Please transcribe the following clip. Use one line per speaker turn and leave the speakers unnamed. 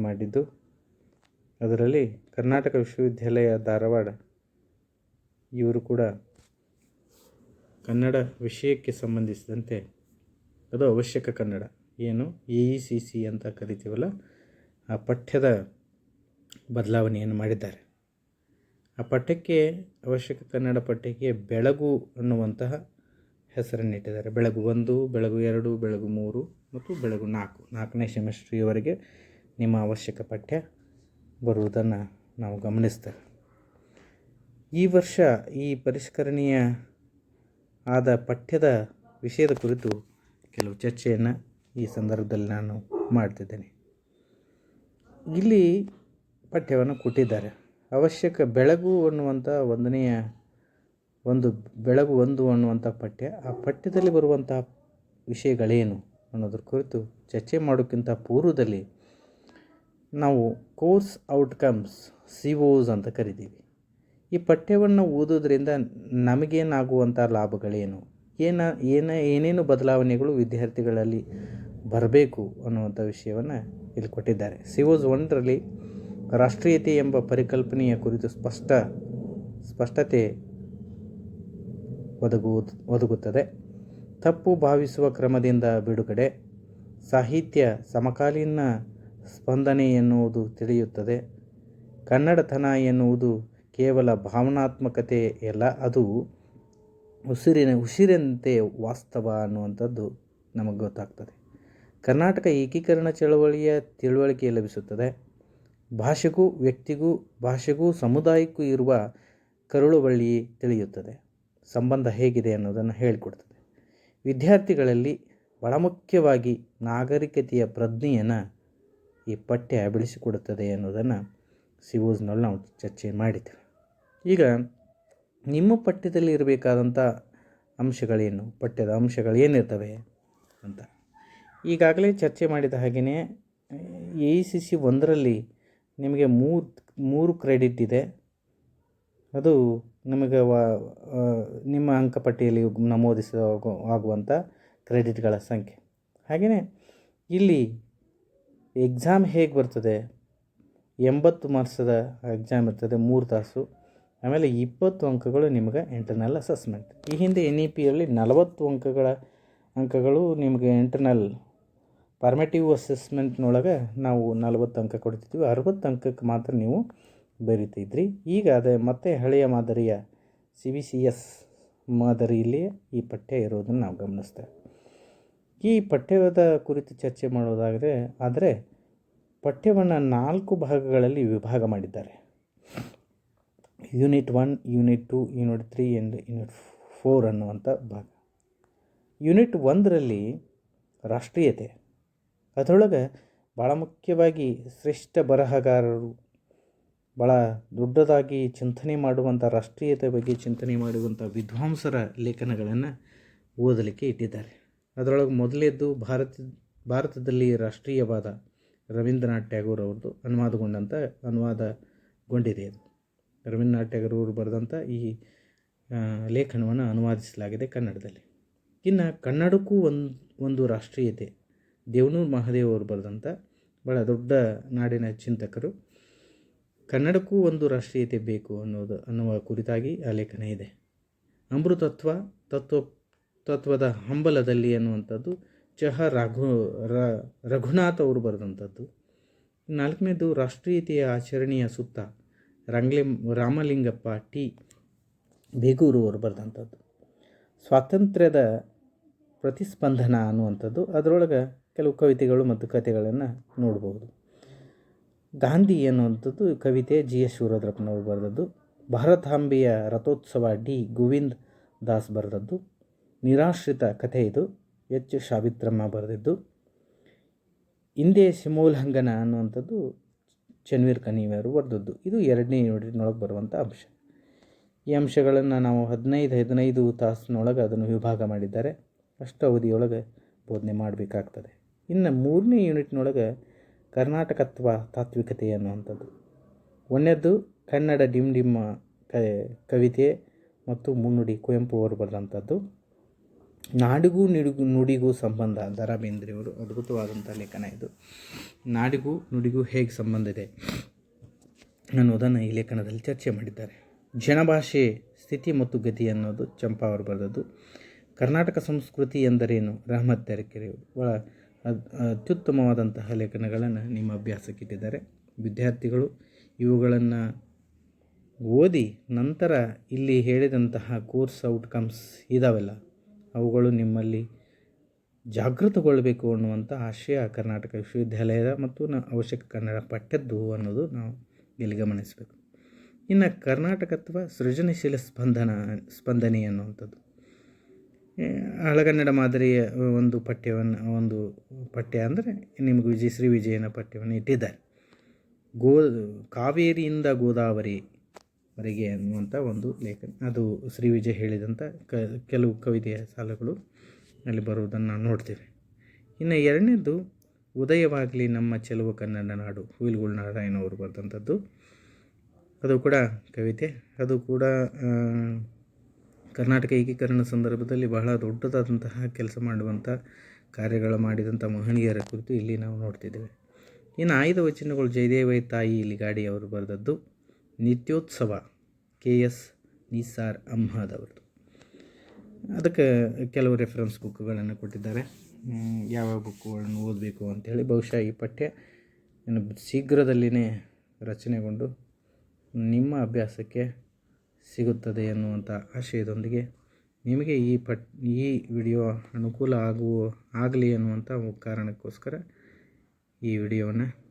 ಮಾಡಿದ್ದು. ಅದರಲ್ಲಿ ಕರ್ನಾಟಕ ವಿಶ್ವವಿದ್ಯಾಲಯ ಧಾರವಾಡ ಇವರು ಕೂಡ ಕನ್ನಡ ವಿಷಯಕ್ಕೆ ಸಂಬಂಧಿಸಿದಂತೆ ಅದು ಅವಶ್ಯಕ ಕನ್ನಡ ಏನು AECC ಅಂತ ಕರಿತೀವಲ್ಲ, ಆ ಪಠ್ಯದ ಬದಲಾವಣೆಯನ್ನು ಮಾಡಿದ್ದಾರೆ. ಆ ಪಠ್ಯಕ್ಕೆ ಅವಶ್ಯಕ ಕನ್ನಡ ಪಠ್ಯಕ್ಕೆ ಬೆಳಗು ಅನ್ನುವಂತಹ ಹೆಸರನ್ನಿಟ್ಟಿದ್ದಾರೆ. ಬೆಳಗು 1, ಬೆಳಗು 2, ಬೆಳಗು 3 ಮತ್ತು ಬೆಳಗು 4, 4ನೇ ಸೆಮಿಸ್ಟ್ರಿಯವರೆಗೆ ನಿಮ್ಮ ಅವಶ್ಯಕ ಪಠ್ಯ ಬರುವುದನ್ನು ನಾವು ಗಮನಿಸ್ತೇವೆ. ಈ ವರ್ಷ ಈ ಪರಿಷ್ಕರಣೀಯ ಆದ ಪಠ್ಯದ ವಿಷಯದ ಕುರಿತು ಕೆಲವು ಚರ್ಚೆಯನ್ನು ಈ ಸಂದರ್ಭದಲ್ಲಿ ನಾನು ಮಾಡ್ತಿದ್ದೇನೆ. ಇಲ್ಲಿ ಪಠ್ಯವನ್ನು ಕೊಟ್ಟಿದ್ದಾರೆ. ಅವಶ್ಯಕ ಬೆಳಗು ಅನ್ನುವಂಥ ಬೆಳಗು 1 ಅನ್ನುವಂಥ ಪಠ್ಯ. ಆ ಪಠ್ಯದಲ್ಲಿ ಬರುವಂಥ ವಿಷಯಗಳೇನು ಅನ್ನೋದ್ರ ಕುರಿತು ಚರ್ಚೆ ಮಾಡೋಕ್ಕಿಂತ ಪೂರ್ವದಲ್ಲಿ ನಾವು ಕೋರ್ಸ್ ಔಟ್ಕಮ್ಸ್ COs ಅಂತ ಕರಿತೀವಿ. ಈ ಪಠ್ಯವನ್ನು ಓದೋದ್ರಿಂದ ನಮಗೇನಾಗುವಂಥ ಲಾಭಗಳೇನು, ಏನೇನು ಬದಲಾವಣೆಗಳು ವಿದ್ಯಾರ್ಥಿಗಳಲ್ಲಿ ಬರಬೇಕು ಅನ್ನುವಂಥ ವಿಷಯವನ್ನು ಇಲ್ಲಿ ಕೊಟ್ಟಿದ್ದಾರೆ. COs 1ರಲ್ಲಿ ರಾಷ್ಟ್ರೀಯತೆ ಎಂಬ ಪರಿಕಲ್ಪನೆಯ ಕುರಿತು ಸ್ಪಷ್ಟತೆ ಒದಗುತ್ತದೆ. ತಪ್ಪು ಭಾವಿಸುವ ಕ್ರಮದಿಂದ ಬಿಡುಗಡೆ, ಸಾಹಿತ್ಯ ಸಮಕಾಲೀನ ಸ್ಪಂದನೆ ಎನ್ನುವುದು ತಿಳಿಯುತ್ತದೆ. ಕನ್ನಡತನ ಎನ್ನುವುದು ಕೇವಲ ಭಾವನಾತ್ಮಕತೆಯಲ್ಲ, ಅದು ಉಸಿರಿನಂತೆ ವಾಸ್ತವ ಅನ್ನುವಂಥದ್ದು ನಮಗೆ ಗೊತ್ತಾಗ್ತದೆ. ಕರ್ನಾಟಕ ಏಕೀಕರಣ ಚಳವಳಿಯ ತಿಳುವಳಿಕೆ ಲಭಿಸುತ್ತದೆ. ಭಾಷೆಗೂ ಸಮುದಾಯಕ್ಕೂ ಇರುವ ಕರುಳುಬಳ್ಳಿ ತಿಳಿಯುತ್ತದೆ. ಸಂಬಂಧ ಹೇಗಿದೆ ಅನ್ನೋದನ್ನು ಹೇಳಿಕೊಡ್ತದೆ. ವಿದ್ಯಾರ್ಥಿಗಳಲ್ಲಿ ಬಹಳ ಮುಖ್ಯವಾಗಿ ನಾಗರಿಕತೆಯ ಪ್ರಜ್ಞೆಯನ್ನು ಈ ಪಠ್ಯ ಬೆಳೆಸಿಕೊಡುತ್ತದೆ ಅನ್ನೋದನ್ನು COsನಲ್ಲಿ ನಾವು ಚರ್ಚೆ ಮಾಡಿದ್ದೇವೆ. ಈಗ ನಿಮ್ಮ ಪಠ್ಯದಲ್ಲಿ ಇರಬೇಕಾದಂಥ ಅಂಶಗಳೇನು, ಪಠ್ಯದ ಅಂಶಗಳು ಏನಿರ್ತವೆ ಅಂತ ಈಗಾಗಲೇ ಚರ್ಚೆ ಮಾಡಿದ ಹಾಗೆಯೇ AECC 1ರಲ್ಲಿ ನಿಮಗೆ ಮೂರು ಕ್ರೆಡಿಟ್ ಇದೆ. ಅದು ನಿಮಗೆ ನಿಮ್ಮ ಅಂಕಪಟ್ಟಿಯಲ್ಲಿ ನಮೂದಿಸುವಂಥ ಕ್ರೆಡಿಟ್ಗಳ ಸಂಖ್ಯೆ. ಹಾಗೆಯೇ ಇಲ್ಲಿ ಎಕ್ಸಾಮ್ ಹೇಗೆ ಬರ್ತದೆ, 80 ಮಾರ್ಕ್ಸದ ಎಕ್ಸಾಮ್ ಇರ್ತದೆ, 3 ತಾಸು. ಆಮೇಲೆ 20 ಅಂಕಗಳು ನಿಮಗೆ ಇಂಟರ್ನಲ್ ಅಸೆಸ್ಮೆಂಟ್. ಈ ಹಿಂದೆ NEPಯಲ್ಲಿ 40 ಅಂಕಗಳು ನಿಮಗೆ ಇಂಟರ್ನಲ್ ಫಾರ್ಮೇಟಿವ್ ಅಸೆಸ್ಮೆಂಟ್ನೊಳಗೆ ನಾವು 40 ಅಂಕ ಕೊಡ್ತಿದ್ವಿ. 60 ಅಂಕಕ್ಕೆ ಮಾತ್ರ ನೀವು ಬರೀತಿದ್ರಿ. ಈಗ ಅದೇ ಮತ್ತೆ ಹಳೆಯ ಮಾದರಿಯ CBCS ಮಾದರಿಯಲ್ಲಿ ಈ ಪಠ್ಯ ಇರೋದನ್ನು ನಾವು ಗಮನಿಸ್ತೇವೆ. ಈ ಪಠ್ಯದ ಕುರಿತು ಚರ್ಚೆ ಮಾಡೋದಾದರೆ ಪಠ್ಯವನ್ನು 4 ಭಾಗಗಳಲ್ಲಿ ವಿಭಾಗ ಮಾಡಿದ್ದಾರೆ. Unit 1, unit 2, unit 3 and unit 4 ಅನ್ನುವಂಥ ಭಾಗ. ಯೂನಿಟ್ 1ರಲ್ಲಿ ರಾಷ್ಟ್ರೀಯತೆ, ಅದರೊಳಗೆ ಭಾಳ ಮುಖ್ಯವಾಗಿ ಶ್ರೇಷ್ಠ ಬರಹಗಾರರು ಭಾಳ ದೊಡ್ಡದಾಗಿ ಚಿಂತನೆ ಮಾಡುವಂಥ ರಾಷ್ಟ್ರೀಯತೆ ಬಗ್ಗೆ ಚಿಂತನೆ ಮಾಡುವಂಥ ವಿದ್ವಾಂಸರ ಲೇಖನಗಳನ್ನು ಓದಲಿಕ್ಕೆ ಇಟ್ಟಿದ್ದಾರೆ. ಅದರೊಳಗೆ ಮೊದಲೇದ್ದು ಭಾರತದಲ್ಲಿ ರಾಷ್ಟ್ರೀಯವಾದ ರವೀಂದ್ರನಾಥ್ ಟ್ಯಾಗೋರ್ ಅವ್ರದ್ದು ಅನುವಾದಗೊಂಡಿದೆ. ಇದು ರವೀಂದ್ರನಾಥ್ ಟ್ಯಾಗೋರ್ ಅವರು ಬರೆದಂಥ ಈ ಲೇಖನವನ್ನು ಅನುವಾದಿಸಲಾಗಿದೆ ಕನ್ನಡದಲ್ಲಿ. ಇನ್ನು ಕನ್ನಡಕ್ಕೂ ಒಂದು ರಾಷ್ಟ್ರೀಯತೆ, ದೇವನೂರು ಮಹಾದೇವ್ ಅವರು ಬರೆದಂಥ ಭಾಳ ದೊಡ್ಡ ನಾಡಿನ ಚಿಂತಕರು. ಕನ್ನಡಕ್ಕೂ ಒಂದು ರಾಷ್ಟ್ರೀಯತೆ ಬೇಕು ಅನ್ನುವ ಕುರಿತಾಗಿ ಆ ಲೇಖನ ಇದೆ. ತತ್ವದ ಹಂಬಲದಲ್ಲಿ ಅನ್ನುವಂಥದ್ದು ಚಹ ರಘುನಾಥ್ ಅವರು ಬರೆದಂಥದ್ದು. 4ನೇದು ರಾಷ್ಟ್ರೀಯತೆಯ ಆಚರಣೆಯ ಸುತ್ತ ರಾಮಲಿಂಗಪ್ಪ ಟಿ ಬೇಗೂರು ಅವರು ಬರೆದಂಥದ್ದು. ಸ್ವಾತಂತ್ರ್ಯದ ಪ್ರತಿಸ್ಪಂದನ ಅನ್ನುವಂಥದ್ದು, ಅದರೊಳಗೆ ಕೆಲವು ಕವಿತೆಗಳು ಮತ್ತು ಕಥೆಗಳನ್ನು ನೋಡ್ಬೋದು. ಗಾಂಧಿ ಅನ್ನುವಂಥದ್ದು ಕವಿತೆ GS ಶಿವರುದ್ರಪ್ಪನವರು ಬರೆದದ್ದು. ಭಾರತಾಂಬೆಯ ರಥೋತ್ಸವ ಡಿ ಗೋವಿಂದ್ ದಾಸ್ ಬರೆದದ್ದು. ನಿರಾಶ್ರಿತ ಕಥೆ ಇದು H ಸಾವಿತ್ರಮ್ಮ ಬರೆದಿದ್ದು. ಇಂದೇ ಸಿಮೋಲ್ಲಂಘನ ಅನ್ನುವಂಥದ್ದು ಚನ್ವೀರ್ ಕನಿಯವರು ಬರೆದದ್ದು. ಇದು 2ನೇ ಯೂನಿಟ್ನೊಳಗೆ ಬರುವಂಥ ಅಂಶ. ಈ ಅಂಶಗಳನ್ನು ನಾವು 15 ತಾಸಿನೊಳಗೆ ಅದನ್ನು ವಿಭಾಗ ಮಾಡಿದ್ದಾರೆ. ಅಷ್ಟು ಅವಧಿಯೊಳಗೆ ಬೋಧನೆ ಮಾಡಬೇಕಾಗ್ತದೆ. ಇನ್ನು 3ನೇ ಯೂನಿಟ್ನೊಳಗೆ ಕರ್ನಾಟಕತ್ವ ತಾತ್ವಿಕತೆ ಅನ್ನುವಂಥದ್ದು. 1ನೇದ್ದು ಕನ್ನಡ ಡಿಂಡಿಮ ಕವಿತೆ ಮತ್ತು ಮುನ್ನುಡಿ ಕುವೆಂಪು ಅವರು ಬರೆದಂಥದ್ದು. ನಾಡಿಗೂ ನುಡಿಗೂ ಸಂಬಂಧ. ದ ರಾ ಬೇಂದ್ರೆಯವರು ಅದ್ಭುತವಾದಂಥ ಲೇಖನ ಇದು. ನಾಡಿಗೂ ನುಡಿಗೂ ಹೇಗೆ ಸಂಬಂಧ ಇದೆ ಅನ್ನೋದನ್ನು ಈ ಲೇಖನದಲ್ಲಿ ಚರ್ಚೆ ಮಾಡಿದ್ದಾರೆ. ಜನಭಾಷೆ ಸ್ಥಿತಿ ಮತ್ತು ಗತಿ ಅನ್ನೋದು ಚಂಪಾ ಅವರು ಬರೆದದ್ದು. ಕರ್ನಾಟಕ ಸಂಸ್ಕೃತಿ ಎಂದರೇನು ರಹಮತ್ ತರೀಕೆರೆಯವರು ಭಾಳ ಅತ್ಯುತ್ತಮವಾದಂತಹ ಲೇಖನಗಳನ್ನು ನಿಮ್ಮ ಅಭ್ಯಾಸಕ್ಕಿಟ್ಟಿದ್ದಾರೆ. ವಿದ್ಯಾರ್ಥಿಗಳು ಇವುಗಳನ್ನು ಓದಿ ನಂತರ ಇಲ್ಲಿ ಹೇಳಿದಂತಹ ಕೋರ್ಸ್ ಔಟ್ಕಮ್ಸ್ ಇದಾವೆಲ್ಲ ಅವುಗಳು ನಿಮ್ಮಲ್ಲಿ ಜಾಗೃತಗೊಳ್ಳಬೇಕು ಅನ್ನುವಂಥ ಆಶಯ ಕರ್ನಾಟಕ ವಿಶ್ವವಿದ್ಯಾಲಯದ ಮತ್ತು ಅವಶ್ಯಕ ಕನ್ನಡ ಪಠ್ಯದ್ದು ಅನ್ನೋದು ನಾವು ಇಲ್ಲಿ ಗಮನಿಸಬೇಕು. ಇನ್ನು ಕರ್ನಾಟಕತ್ವ ಸೃಜನಶೀಲ ಸ್ಪಂದನೆ ಅನ್ನುವಂಥದ್ದು ಹಳಗನ್ನಡ ಮಾದರಿಯ ಒಂದು ಪಠ್ಯ ಅಂದರೆ ನಿಮಗೆ ಶ್ರೀ ವಿಜಯನ ಪಠ್ಯವನ್ನು ಇಟ್ಟಿದ್ದಾರೆ. ಕಾವೇರಿಯಿಂದ ಗೋದಾವರಿವರೆಗೆ ಅನ್ನುವಂಥ ಒಂದು ಲೇಖನ, ಅದು ಶ್ರೀ ವಿಜಯ ಹೇಳಿದಂಥ ಕೆಲವು ಕವಿತೆಯ ಸಾಲುಗಳು ಅಲ್ಲಿ ಬರುವುದನ್ನು ನಾವು ನೋಡ್ತೇವೆ. ಇನ್ನು ಎರಡನೇದು ಉದಯವಾಗಲಿ ನಮ್ಮ ಚೆಲುವ ಕನ್ನಡ ನಾಡು, ಹುಯಿಲ್ಗುಳ ನಾರಾಯಣ ಅವರು ಬರೆದಂಥದ್ದು. ಅದು ಕೂಡ ಕವಿತೆ. ಅದು ಕೂಡ ಕರ್ನಾಟಕ ಏಕೀಕರಣ ಸಂದರ್ಭದಲ್ಲಿ ಬಹಳ ದೊಡ್ಡದಾದಂತಹ ಕೆಲಸ ಮಾಡುವಂಥ ಕಾರ್ಯಗಳು ಮಾಡಿದಂಥ ಮಹನೀಯರ ಕುರಿತು ಇಲ್ಲಿ ನಾವು ನೋಡ್ತಿದ್ದೇವೆ. ಇನ್ನು ಆಯ್ದ ವಚನಗಳು ಜಯದೇವ ತಾಯಿ ಇಲಿಗಾಡಿ ಅವರು ಬರೆದದ್ದು. ನಿತ್ಯೋತ್ಸವ KS ನಿಸಾರ್ ಅಹ್ಮದ್ ಅವರದು. ಅದಕ್ಕೆ ಕೆಲವು ರೆಫರೆನ್ಸ್ ಬುಕ್ಗಳನ್ನು ಕೊಟ್ಟಿದ್ದಾರೆ, ಯಾವ್ಯಾವ ಬುಕ್ಕುಗಳನ್ನು ಓದಬೇಕು ಅಂಥೇಳಿ. ಬಹುಶಃ ಈ ಪಠ್ಯ ಇನ್ನು ಶೀಘ್ರದಲ್ಲಿಯೇ ರಚನೆಗೊಂಡು ನಿಮ್ಮ ಅಭ್ಯಾಸಕ್ಕೆ ಸಿಗುತ್ತದೆ ಎನ್ನುವಂಥ ಆಶಯದೊಂದಿಗೆ ನಿಮಗೆ ಈ ವಿಡಿಯೋ ಅನುಕೂಲ ಆಗಲಿ ಅನ್ನುವಂಥ ಕಾರಣಕ್ಕೋಸ್ಕರ ಈ ವಿಡಿಯೋವನ್ನು